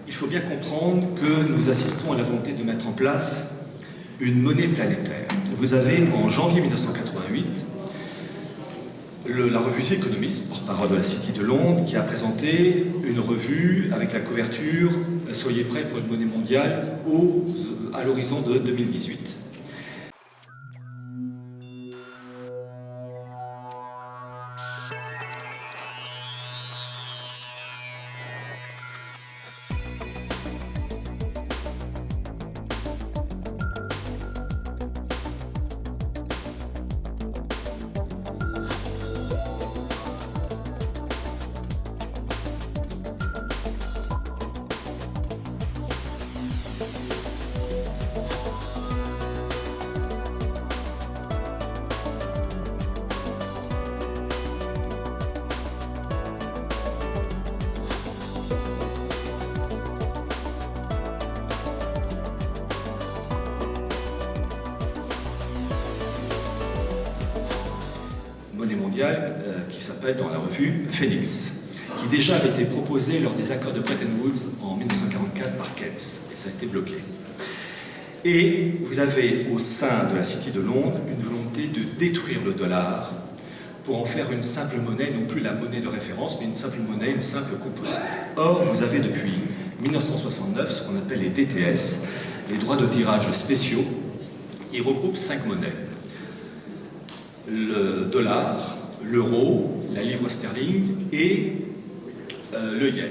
il faut bien comprendre que nous assistons à la volonté de mettre en place une monnaie planétaire. Vous avez, en janvier 1988, la revue The Economist, porte-parole de la City de Londres, qui a présenté une revue avec la couverture « Soyez prêts pour une monnaie mondiale à l'horizon de 2018 ». Monnaie mondiale qui s'appelle dans la revue Phoenix, qui déjà avait été proposée lors des accords de Bretton Woods en 1944 par Keynes, et ça a été bloqué. Et vous avez au sein de la City de Londres une volonté de détruire le dollar pour en faire une simple monnaie, non plus la monnaie de référence, mais une simple monnaie, une simple composante. Or, vous avez depuis 1969 ce qu'on appelle les DTS, les droits de tirage spéciaux, qui regroupent 5 monnaies. Le dollar, l'euro, la livre sterling et le yen.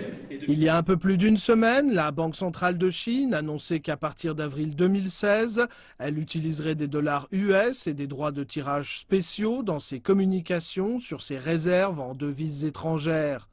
Il y a un peu plus d'une semaine, la Banque centrale de Chine annonçait qu'à partir d'avril 2016, elle utiliserait des dollars US et des droits de tirage spéciaux dans ses communications sur ses réserves en devises étrangères.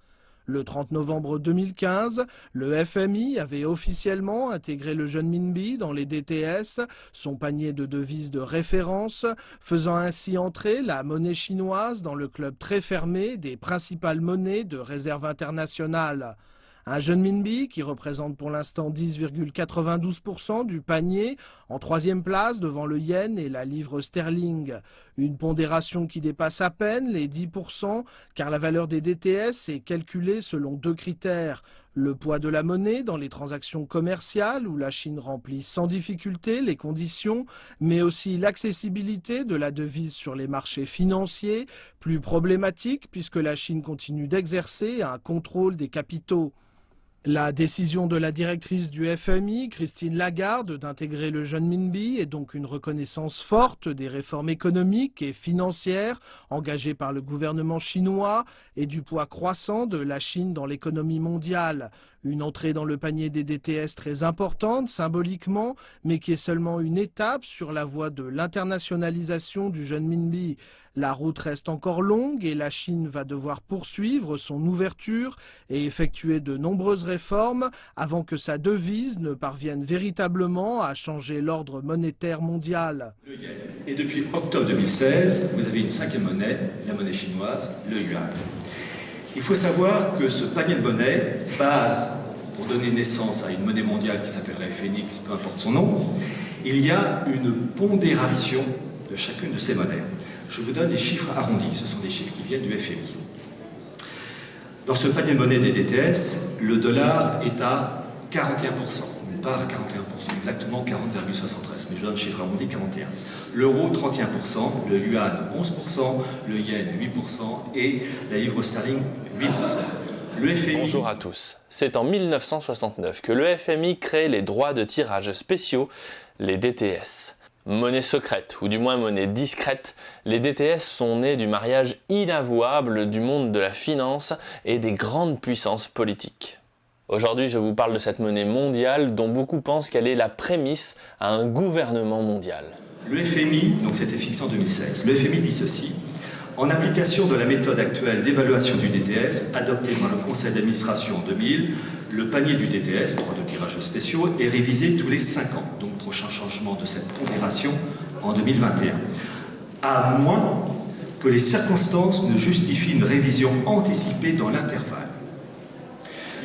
Le 30 novembre 2015, le FMI avait officiellement intégré le renminbi dans les DTS, son panier de devises de référence, faisant ainsi entrer la monnaie chinoise dans le club très fermé des principales monnaies de réserve internationale. Un renminbi qui représente pour l'instant 10,92% du panier, en troisième place devant le yen et la livre sterling. Une pondération qui dépasse à peine les 10%, car la valeur des DTS est calculée selon 2 critères. Le poids de la monnaie dans les transactions commerciales, où la Chine remplit sans difficulté les conditions, mais aussi l'accessibilité de la devise sur les marchés financiers, plus problématique puisque la Chine continue d'exercer un contrôle des capitaux. La décision de la directrice du FMI, Christine Lagarde, d'intégrer le renminbi est donc une reconnaissance forte des réformes économiques et financières engagées par le gouvernement chinois et du poids croissant de la Chine dans l'économie mondiale. Une entrée dans le panier des DTS très importante symboliquement, mais qui est seulement une étape sur la voie de l'internationalisation du renminbi. La route reste encore longue et la Chine va devoir poursuivre son ouverture et effectuer de nombreuses réformes avant que sa devise ne parvienne véritablement à changer l'ordre monétaire mondial. Et depuis octobre 2016, vous avez une 5e monnaie, la monnaie chinoise, le yuan. Il faut savoir que ce panier de monnaies base, pour donner naissance à une monnaie mondiale qui s'appellerait Phoenix, peu importe son nom, il y a une pondération de chacune de ces monnaies. Je vous donne les chiffres arrondis, ce sont des chiffres qui viennent du FMI. Dans ce panier de monnaie des DTS, le dollar est à 41%, une part à 41%, exactement 40,73, mais je donne le chiffre arrondi 41. L'euro 31%, le yuan 11%, le yen 8% et la livre sterling 8%. Le FMI... Bonjour à tous. C'est en 1969 que le FMI crée les droits de tirage spéciaux, les DTS. Monnaie secrète, ou du moins monnaie discrète, les DTS sont nés du mariage inavouable du monde de la finance et des grandes puissances politiques. Aujourd'hui, je vous parle de cette monnaie mondiale dont beaucoup pensent qu'elle est la prémisse à un gouvernement mondial. Le FMI, donc c'était fixé en 2016, le FMI dit ceci: en application de la méthode actuelle d'évaluation du DTS, adoptée par le conseil d'administration en 2000, le panier du DTS, droit de tirage spéciaux, est révisé tous les 5 ans. Donc prochain changement de cette pondération en 2021. À moins que les circonstances ne justifient une révision anticipée dans l'intervalle.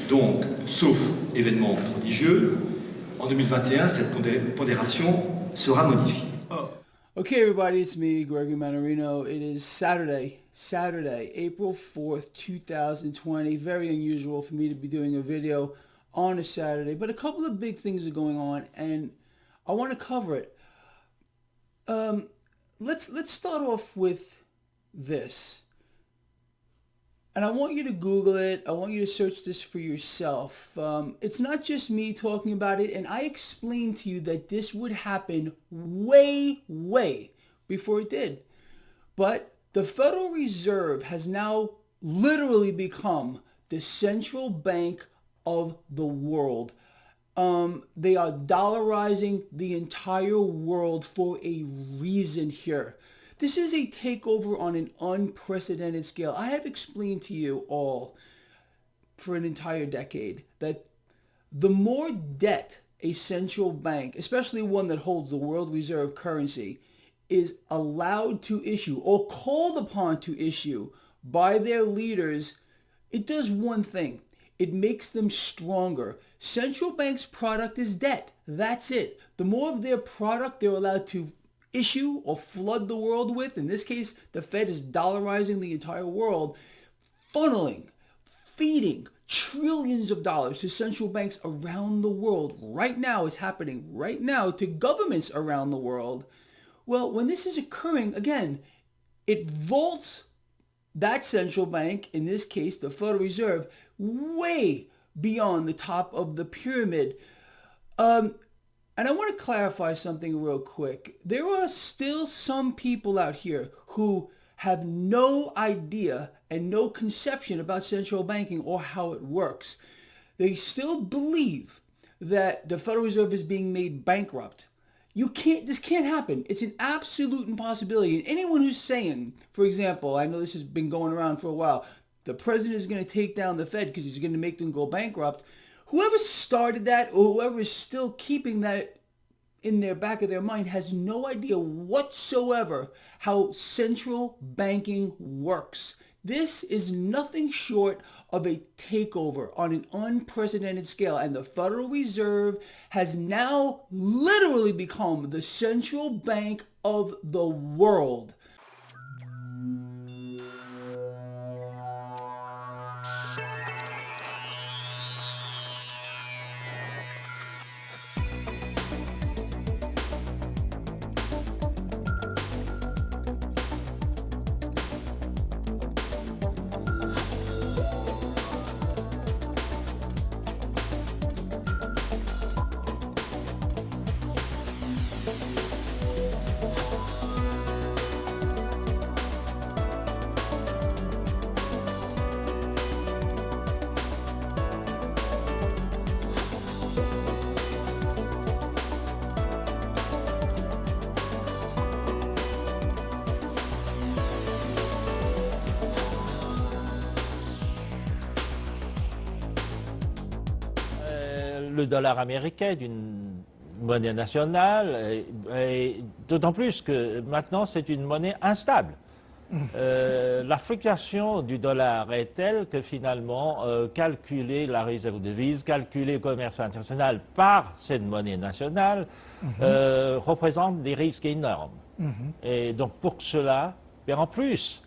Donc, sauf événement prodigieux, en 2021, cette pondération sera modifiée. Okay, everybody, it's me, Gregory Manarino. It is Saturday, April 4th, 2020. Very unusual for me to be doing a video on a Saturday, but a couple of big things are going on, and I want to cover it. Let's start off with this. And I want you to Google it. I want you to search this for yourself. It's not just me talking about it. And I explained to you that this would happen way before it did. But the Federal Reserve has now literally become the central bank of the world. They are dollarizing the entire world for a reason here. This is a takeover on an unprecedented scale. I have explained to you all for an entire decade that the more debt a central bank, especially one that holds the world reserve currency, is allowed to issue or called upon to issue by their leaders, it does one thing. It makes them stronger. Central banks' product is debt. That's it. The more of their product they're allowed to issue or flood the world with, in this case, the Fed is dollarizing the entire world, feeding trillions of dollars to central banks around the world. Right now, it's happening right now to governments around the world. Well, when this is occurring, again, it vaults that central bank, in this case, the Federal Reserve, way beyond the top of the pyramid. And I want to clarify something real quick. There are still some people out here who have no idea and no conception about central banking or how it works. They still believe that the Federal Reserve is being made bankrupt. This can't happen. It's an absolute impossibility. And anyone who's saying, for example, I know this has been going around for a while, the president is going to take down the Fed because he's going to make them go bankrupt. Whoever started that or whoever is still keeping that in their back of their mind has no idea whatsoever how central banking works. This is nothing short of a takeover on an unprecedented scale, and the Federal Reserve has now literally become the central bank of the world. Le dollar américain est une monnaie nationale, et d'autant plus que maintenant c'est une monnaie instable. La fluctuation du dollar est telle que finalement calculer la réserve de devise, calculer le commerce international par cette monnaie nationale représente des risques énormes. Et donc pour cela, et en plus,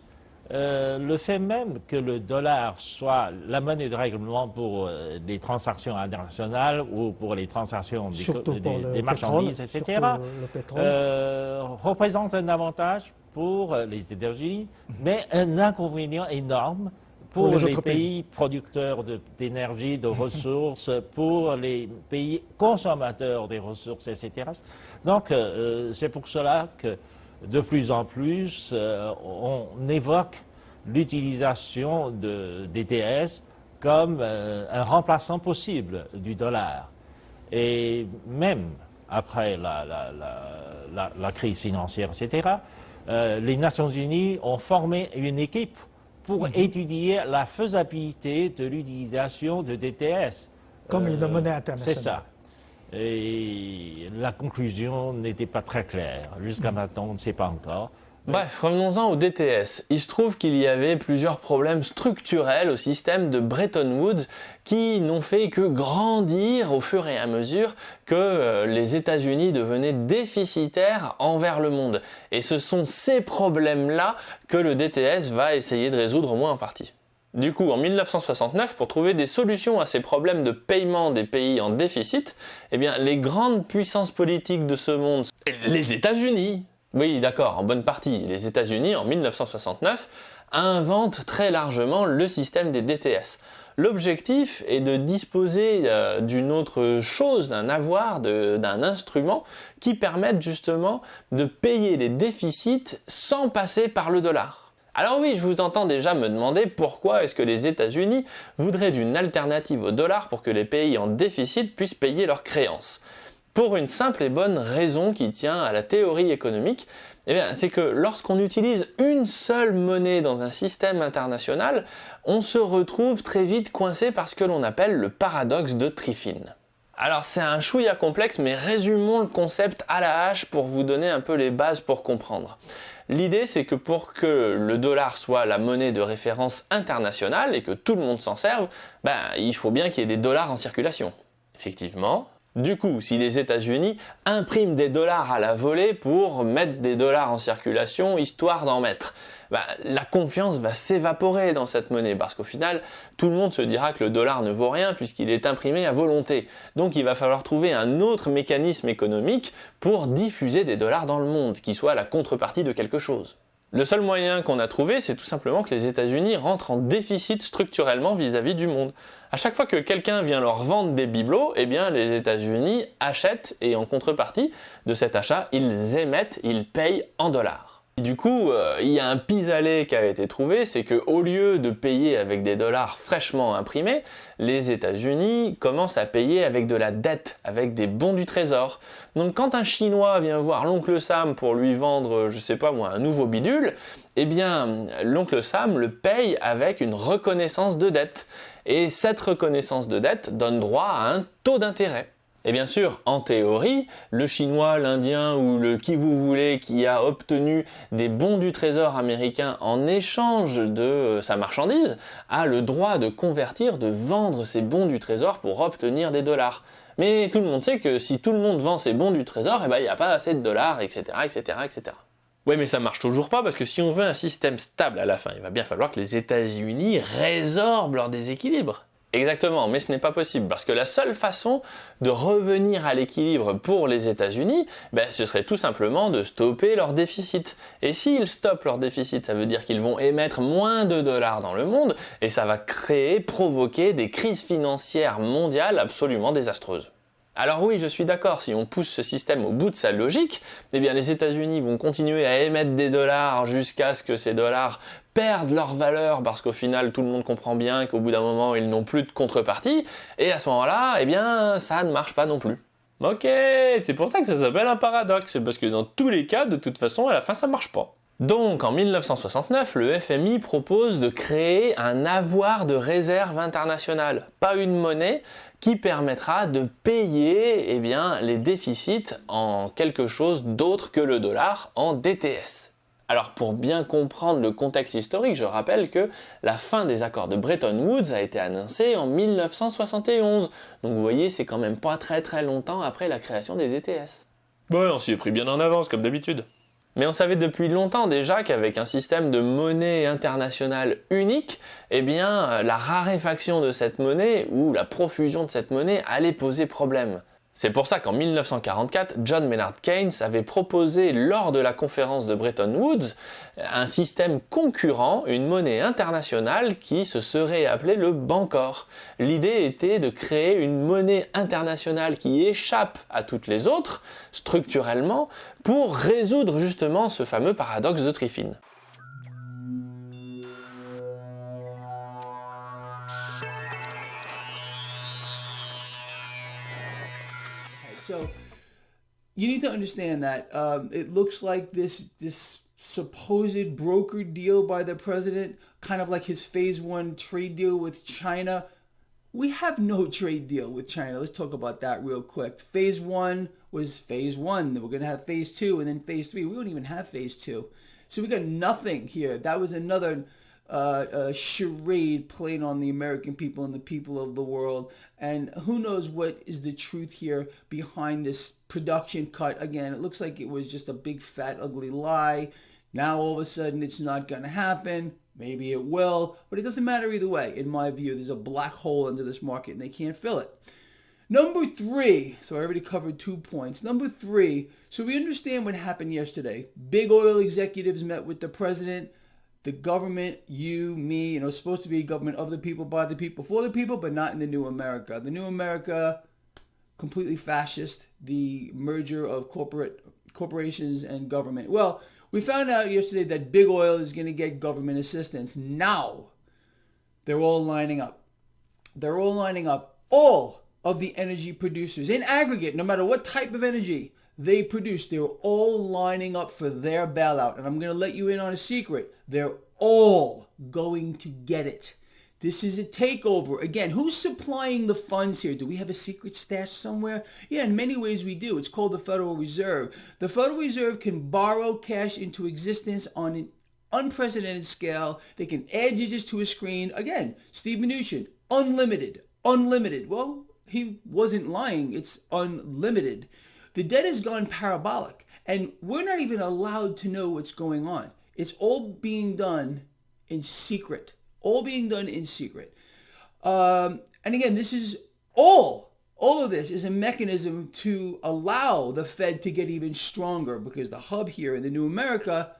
le fait même que le dollar soit la monnaie de règlement pour les transactions internationales ou pour les transactions des marchandises, etc., représente un avantage pour les États-Unis, mais un inconvénient énorme pour les pays producteurs d'énergie, de ressources, pour les pays consommateurs des ressources, etc. Donc c'est pour cela que de plus en plus, on évoque l'utilisation de DTS comme un remplaçant possible du dollar. Et même après la crise financière, etc., les Nations Unies ont formé une équipe pour étudier la faisabilité de l'utilisation de DTS. Comme une monnaie internationale. C'est ça. Et la conclusion n'était pas très claire. Jusqu'à maintenant, on ne sait pas encore. Bref, revenons-en au DTS. Il se trouve qu'il y avait plusieurs problèmes structurels au système de Bretton Woods qui n'ont fait que grandir au fur et à mesure que les États-Unis devenaient déficitaires envers le monde. Et ce sont ces problèmes-là que le DTS va essayer de résoudre au moins en partie. Du coup, en 1969, pour trouver des solutions à ces problèmes de paiement des pays en déficit, eh bien, les grandes puissances politiques de ce monde, les États-Unis, oui d'accord, en bonne partie, les États-Unis, en 1969, inventent très largement le système des DTS. L'objectif est de disposer d'une autre chose, d'un avoir, d'un instrument qui permette justement de payer les déficits sans passer par le dollar. Alors oui, je vous entends déjà me demander pourquoi est-ce que les États-Unis voudraient d'une alternative au dollar pour que les pays en déficit puissent payer leurs créances. Pour une simple et bonne raison qui tient à la théorie économique, eh bien, c'est que lorsqu'on utilise une seule monnaie dans un système international, on se retrouve très vite coincé par ce que l'on appelle le paradoxe de Triffin. Alors c'est un chouïa complexe, mais résumons le concept à la hache pour vous donner un peu les bases pour comprendre. L'idée, c'est que pour que le dollar soit la monnaie de référence internationale et que tout le monde s'en serve, il faut bien qu'il y ait des dollars en circulation. Effectivement. Du coup, si les États-Unis impriment des dollars à la volée pour mettre des dollars en circulation, histoire d'en mettre, la confiance va s'évaporer dans cette monnaie parce qu'au final, tout le monde se dira que le dollar ne vaut rien puisqu'il est imprimé à volonté. Donc il va falloir trouver un autre mécanisme économique pour diffuser des dollars dans le monde, qui soit la contrepartie de quelque chose. Le seul moyen qu'on a trouvé, c'est tout simplement que les États-Unis rentrent en déficit structurellement vis-à-vis du monde. À chaque fois que quelqu'un vient leur vendre des bibelots, eh bien les États-Unis achètent et en contrepartie de cet achat, ils émettent, ils payent en dollars. Et du coup, il y a un pis-aller qui a été trouvé, c'est qu'au lieu de payer avec des dollars fraîchement imprimés, les États-Unis commencent à payer avec de la dette, avec des bons du trésor. Donc quand un Chinois vient voir l'oncle Sam pour lui vendre, je sais pas moi, un nouveau bidule, eh bien l'oncle Sam le paye avec une reconnaissance de dette. Et cette reconnaissance de dette donne droit à un taux d'intérêt. Et bien sûr, en théorie, le Chinois, l'Indien ou le qui vous voulez qui a obtenu des bons du trésor américain en échange de sa marchandise a le droit de convertir, de vendre ses bons du trésor pour obtenir des dollars. Mais tout le monde sait que si tout le monde vend ses bons du trésor, il n'y a pas assez de dollars, etc., etc., etc. Ouais, mais ça marche toujours pas parce que si on veut un système stable à la fin, il va bien falloir que les États-Unis résorbent leur déséquilibre. Exactement, mais ce n'est pas possible parce que la seule façon de revenir à l'équilibre pour les États-Unis, ce serait tout simplement de stopper leur déficit. Et s'ils stoppent leur déficit, ça veut dire qu'ils vont émettre moins de dollars dans le monde et ça va provoquer des crises financières mondiales absolument désastreuses. Alors oui, je suis d'accord, si on pousse ce système au bout de sa logique, eh bien les États-Unis vont continuer à émettre des dollars jusqu'à ce que ces dollars perdent leur valeur parce qu'au final tout le monde comprend bien qu'au bout d'un moment ils n'ont plus de contrepartie et à ce moment-là, eh bien ça ne marche pas non plus. Ok, c'est pour ça que ça s'appelle un paradoxe, c'est parce que dans tous les cas, de toute façon, à la fin ça marche pas. Donc en 1969, le FMI propose de créer un avoir de réserve internationale, pas une monnaie, qui permettra de payer les déficits en quelque chose d'autre que le dollar, en DTS. Alors pour bien comprendre le contexte historique, je rappelle que la fin des accords de Bretton Woods a été annoncée en 1971. Donc vous voyez, c'est quand même pas très longtemps après la création des DTS. Ouais, on s'y est pris bien en avance, comme d'habitude. Mais on savait depuis longtemps déjà qu'avec un système de monnaie internationale unique, la raréfaction de cette monnaie ou la profusion de cette monnaie allait poser problème. C'est pour ça qu'en 1944, John Maynard Keynes avait proposé lors de la conférence de Bretton Woods un système concurrent, une monnaie internationale qui se serait appelée le Bancor. L'idée était de créer une monnaie internationale qui échappe à toutes les autres, structurellement, pour résoudre justement ce fameux paradoxe de Triffin. So you need to understand that it looks like this supposed broker deal by the president, kind of like his phase one trade deal with China. We have no trade deal with China. Let's talk about that real quick. Phase one was phase one. Then we're going to have phase two and then phase three. We don't even have phase two. So we got nothing here. That was another charade played on the American people and the people of the world. And who knows what is the truth here behind this production cut. Again, it looks like it was just a big, fat, ugly lie. Now, all of a sudden, it's not going to happen. Maybe it will, but it doesn't matter either way. In my view, there's a black hole under this market and they can't fill it. Number 3, so I already covered 2 points. Number 3, so we understand what happened yesterday. Big oil executives met with the president, the government, you, me, supposed to be a government of the people, by the people, for the people, but not in the new America. The new America, completely fascist, the merger of corporations and government. Well, we found out yesterday that big oil is going to get government assistance. Now, they're all lining up. They're all lining up. All of the energy producers in aggregate, no matter what type of energy they produce, they're all lining up for their bailout. And I'm going to let you in on a secret. They're all going to get it. This is a takeover. Again, who's supplying the funds here? Do we have a secret stash somewhere? Yeah, in many ways we do. It's called the Federal Reserve. The Federal Reserve can borrow cash into existence on an unprecedented scale. They can add digits to a screen. Again, Steve Mnuchin, unlimited. Unlimited. Well, he wasn't lying. It's unlimited. The debt has gone parabolic, and we're not even allowed to know what's going on. It's all being done in secret. All being done in secret. And again, this is all of this is a mechanism to allow the Fed to get even stronger, because the hub here in the new America,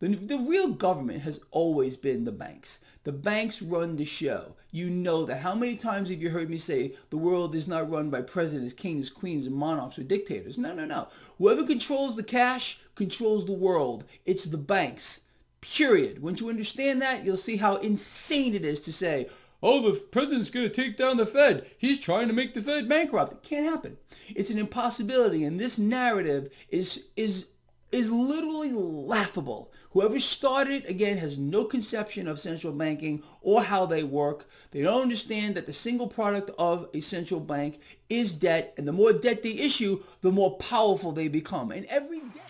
the real government has always been the banks. The banks run the show. You know that. How many times have you heard me say the world is not run by presidents, kings, queens, and monarchs or dictators? No. Whoever controls the cash controls the world. It's the banks. Period. Once you understand that, you'll see how insane it is to say, oh, the president's going to take down the Fed. He's trying to make the Fed bankrupt. It can't happen. It's an impossibility, and this narrative is literally laughable. Whoever started, again, has no conception of central banking or how they work. They don't understand that the single product of a central bank is debt, and the more debt they issue, the more powerful they become. And every day...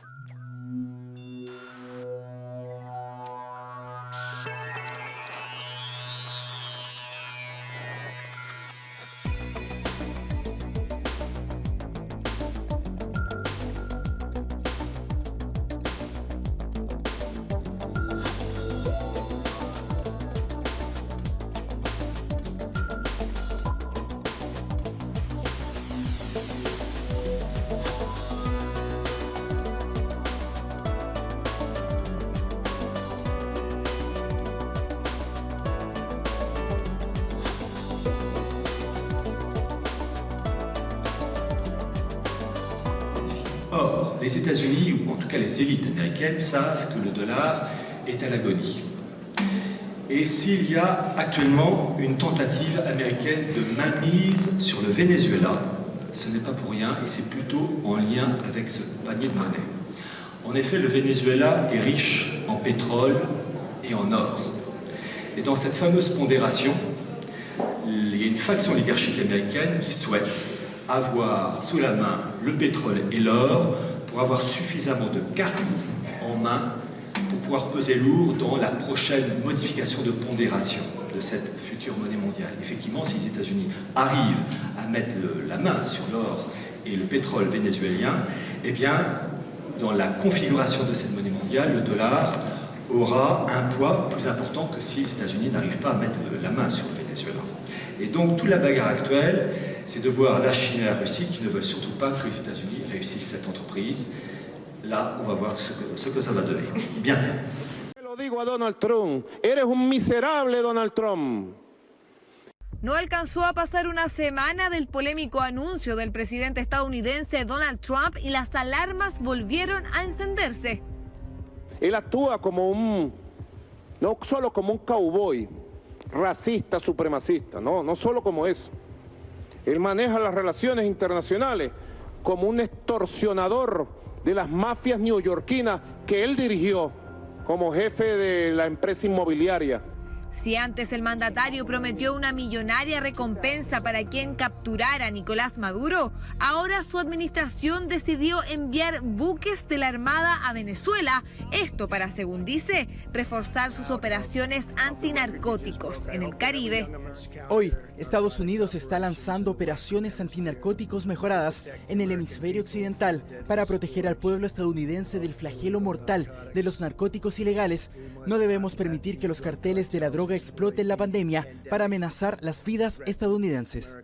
Or, les États-Unis, ou en tout cas les élites américaines, savent que le dollar est à l'agonie. Et s'il y a actuellement une tentative américaine de mainmise sur le Venezuela, ce n'est pas pour rien et c'est plutôt en lien avec ce panier de monnaie. En effet, le Venezuela est riche en pétrole et en or. Et dans cette fameuse pondération, il y a une faction oligarchique américaine qui souhaite avoir sous la main le pétrole et l'or pour avoir suffisamment de cartes en main pour pouvoir peser lourd dans la prochaine modification de pondération de cette future monnaie mondiale. Effectivement, si les États-Unis arrivent à mettre la main sur l'or et le pétrole vénézuélien, eh bien, dans la configuration de cette monnaie mondiale, le dollar aura un poids plus important que si les États-Unis n'arrivent pas à mettre la main sur le Venezuela. Et donc, toute la bagarre actuelle, c'est de voir la Chine et la Russie qui ne veulent surtout pas que les États-Unis réussissent cette entreprise. Là, on va voir ce que ça va donner. Bien. Lo digo a Donald Trump, eres un miserable Donald Trump. No alcanzó a pasar una semana del polémico anuncio del presidente estadounidense Donald Trump y las alarmas volvieron a encenderse. Él actúa como no solo como un cowboy, racista, supremacista, no solo como eso. Él maneja las relaciones internacionales como un extorsionador de las mafias neoyorquinas que él dirigió como jefe de la empresa inmobiliaria. Si antes el mandatario prometió una millonaria recompensa para quien capturara a Nicolás Maduro, ahora su administración decidió enviar buques de la Armada a Venezuela, esto para, según dice, reforzar sus operaciones antinarcóticos en el Caribe. Hoy, Estados Unidos está lanzando operaciones antinarcóticos mejoradas en el hemisferio occidental para proteger al pueblo estadounidense del flagelo mortal de los narcóticos ilegales. No debemos permitir que los carteles de la droga exploten la pandemia para amenazar las vidas estadounidenses.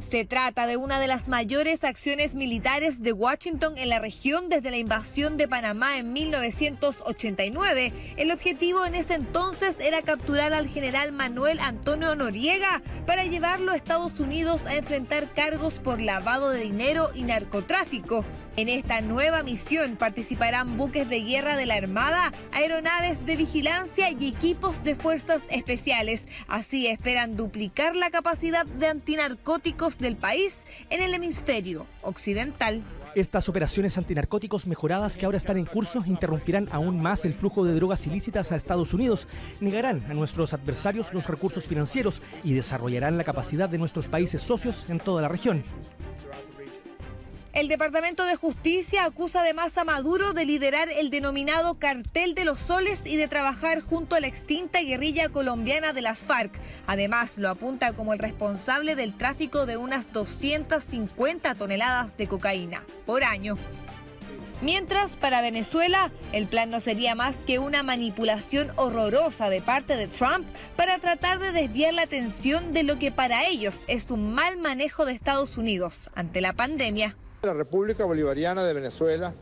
Se trata de una de las mayores acciones militares de Washington en la región desde la invasión de Panamá en 1989. El objetivo en ese entonces era capturar al general Manuel Antonio Noriega para llevarlo a Estados Unidos a enfrentar cargos por lavado de dinero y narcotráfico. En esta nueva misión participarán buques de guerra de la Armada, aeronaves de vigilancia y equipos de fuerzas especiales. Así esperan duplicar la capacidad de antinarcóticos del país en el hemisferio occidental. Estas operaciones antinarcóticos mejoradas que ahora están en curso interrumpirán aún más el flujo de drogas ilícitas a Estados Unidos, negarán a nuestros adversarios los recursos financieros y desarrollarán la capacidad de nuestros países socios en toda la región. El Departamento de Justicia acusa además a Maduro de liderar el denominado Cartel de los Soles y de trabajar junto a la extinta guerrilla colombiana de las FARC. Además, lo apunta como el responsable del tráfico de unas 250 toneladas de cocaína por año. Mientras, para Venezuela, el plan no sería más que una manipulación horrorosa de parte de Trump para tratar de desviar la atención de lo que para ellos es un mal manejo de Estados Unidos ante la pandemia. La República Bolivariana de Venezuela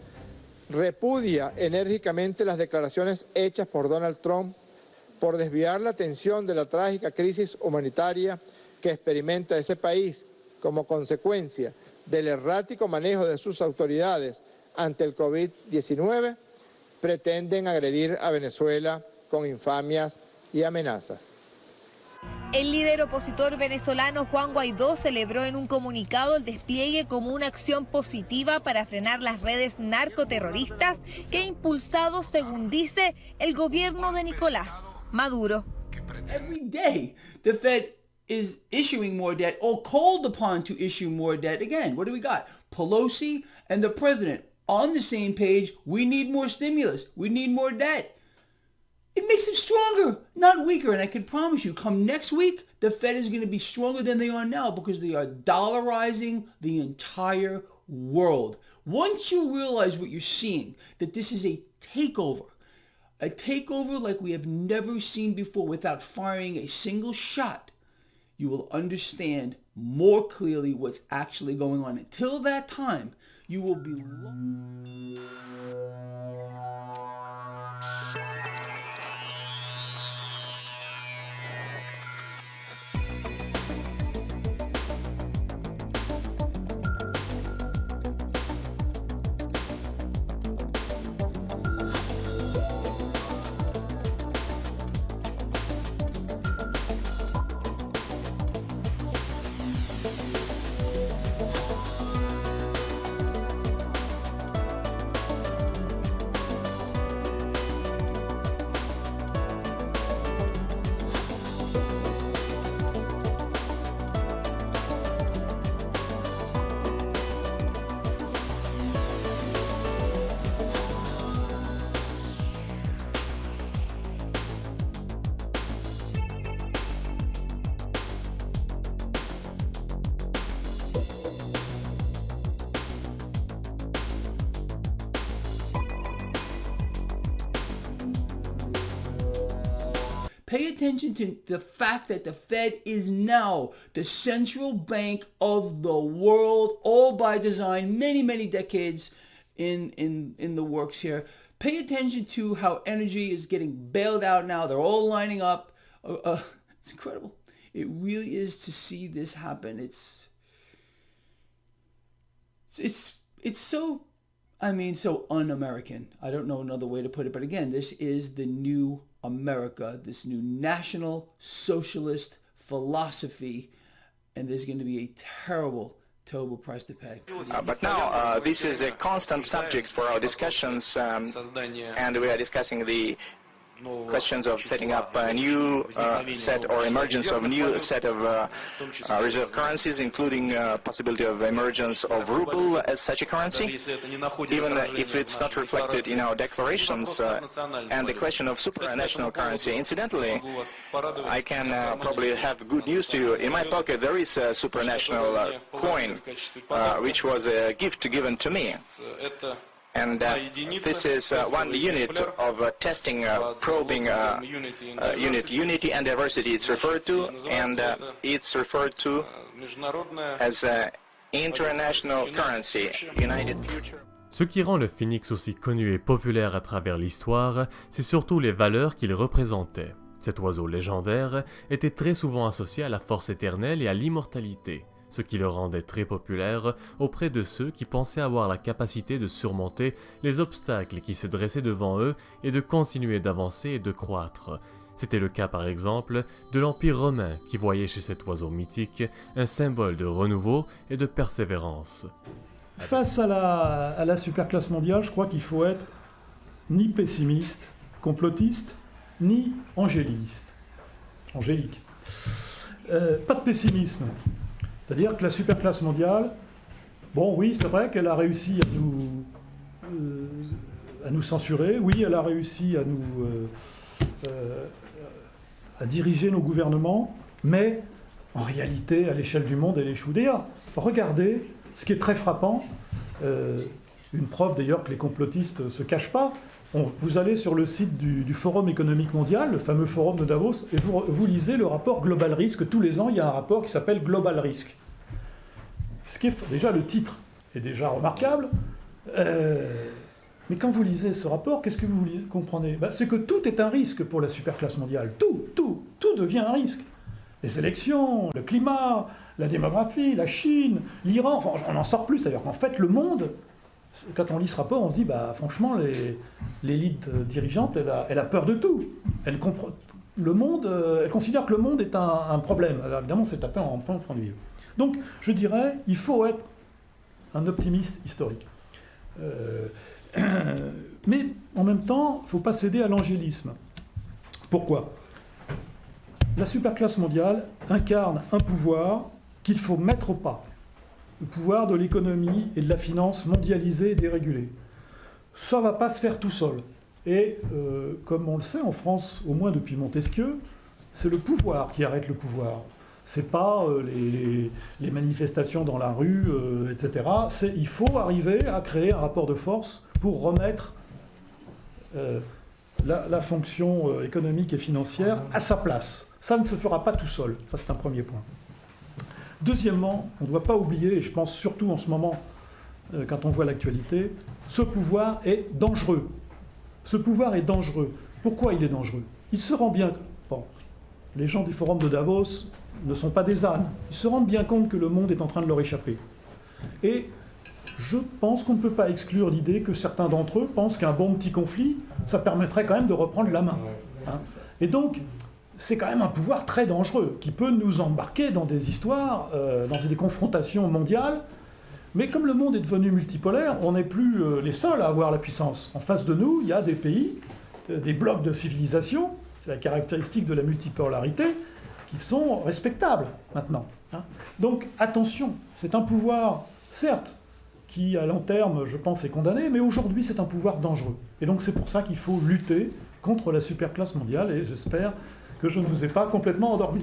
repudia enérgicamente las declaraciones hechas por Donald Trump por desviar la atención de la trágica crisis humanitaria que experimenta ese país como consecuencia del errático manejo de sus autoridades ante el COVID-19. Pretenden agredir a Venezuela con infamias y amenazas. El líder opositor venezolano Juan Guaidó celebró en un comunicado el despliegue como una acción positiva para frenar las redes narcoterroristas que ha impulsado, según dice, el gobierno de Nicolás Maduro. Every day, the Fed is issuing more debt or called upon to issue more debt. Again, what do we got? Pelosi and the president on the same page. We need more stimulus. We need more debt. It makes them stronger, not weaker. And I can promise you, come next week, the Fed is going to be stronger than they are now because they are dollarizing the entire world. Once you realize what you're seeing, that this is a takeover like we have never seen before without firing a single shot, you will understand more clearly what's actually going on. Until that time, you will be... Pay attention to the fact that the Fed is now the central bank of the world, all by design, many, many decades in the works here. Pay attention to how energy is getting bailed out now. They're all lining up. It's incredible. It really is to see this happen. It's so, so un-American. I don't know another way to put it. But again, this is the new America, this new national socialist philosophy, and there's going to be a terrible price to pay. But now this is a constant subject for our discussions, and we are discussing the questions of setting up a new set or emergence of new set of reserve currencies, including possibility of emergence of ruble as such a currency, even if it's not reflected in our declarations, and the question of supranational currency. Incidentally, I can probably have good news to you. In my pocket there is a supranational coin, which was a gift given to me. And this is one unit of testing, probing unity and diversity it's referred to, and it's referred to as international currency, United Future. Ce qui rend le phénix aussi connu et populaire à travers l'histoire, c'est surtout les valeurs qu'il représentait. Cet oiseau légendaire était très souvent associé à la force éternelle et à l'immortalité, ce qui le rendait très populaire auprès de ceux qui pensaient avoir la capacité de surmonter les obstacles qui se dressaient devant eux et de continuer d'avancer et de croître. C'était le cas par exemple de l'Empire romain qui voyait chez cet oiseau mythique un symbole de renouveau et de persévérance. Face à la superclasse mondiale, je crois qu'il faut être ni pessimiste, complotiste, ni angélique. Pas de pessimisme. C'est-à-dire que la superclasse mondiale, bon oui, c'est vrai qu'elle a réussi à nous censurer, oui, elle a réussi à diriger nos gouvernements, mais en réalité, à l'échelle du monde, elle échoue. D'ailleurs, regardez, ce qui est très frappant, une preuve d'ailleurs que les complotistes ne se cachent pas, vous allez sur le site du Forum économique mondial, le fameux forum de Davos, et vous lisez le rapport Global Risk. Tous les ans, il y a un rapport qui s'appelle Global Risk. Ce qui est déjà, le titre est déjà remarquable. Mais quand vous lisez ce rapport, qu'est-ce que vous comprenez ? C'est que tout est un risque pour la superclasse mondiale. Tout devient un risque. Les élections, le climat, la démographie, la Chine, l'Iran, enfin, on n'en sort plus. C'est-à-dire qu'en fait, le monde... Quand on lit ce rapport, on se dit, franchement, l'élite dirigeante, elle a peur de tout. Elle considère que le monde est un problème. Alors, évidemment, c'est tapé en plein milieu. Donc, je dirais, il faut être un optimiste historique. Mais, en même temps, il ne faut pas céder à l'angélisme. Pourquoi ? La superclasse mondiale incarne un pouvoir qu'il faut mettre au pas. Le pouvoir de l'économie et de la finance mondialisée et dérégulée. Ça ne va pas se faire tout seul. Et comme on le sait en France, au moins depuis Montesquieu, c'est le pouvoir qui arrête le pouvoir. Ce n'est pas les manifestations dans la rue, etc. Il faut arriver à créer un rapport de force pour remettre la fonction économique et financière à sa place. Ça ne se fera pas tout seul. Ça, c'est un premier point. Deuxièmement, on ne doit pas oublier, et je pense surtout en ce moment, quand on voit l'actualité, ce pouvoir est dangereux. Ce pouvoir est dangereux. Pourquoi il est dangereux ? Il se rend bien... Bon, les gens du forum de Davos ne sont pas des ânes. Ils se rendent bien compte que le monde est en train de leur échapper. Et je pense qu'on ne peut pas exclure l'idée que certains d'entre eux pensent qu'un bon petit conflit, ça permettrait quand même de reprendre la main. Hein ? Et donc... c'est quand même un pouvoir très dangereux, qui peut nous embarquer dans des histoires, dans des confrontations mondiales. Mais comme le monde est devenu multipolaire, on n'est plus les seuls à avoir la puissance. En face de nous, il y a des pays, des blocs de civilisation, c'est la caractéristique de la multipolarité, qui sont respectables maintenant. Hein. Donc attention, c'est un pouvoir, certes, qui à long terme, je pense, est condamné, mais aujourd'hui c'est un pouvoir dangereux. Et donc c'est pour ça qu'il faut lutter contre la superclasse mondiale, et j'espère que je ne vous ai pas complètement endormi.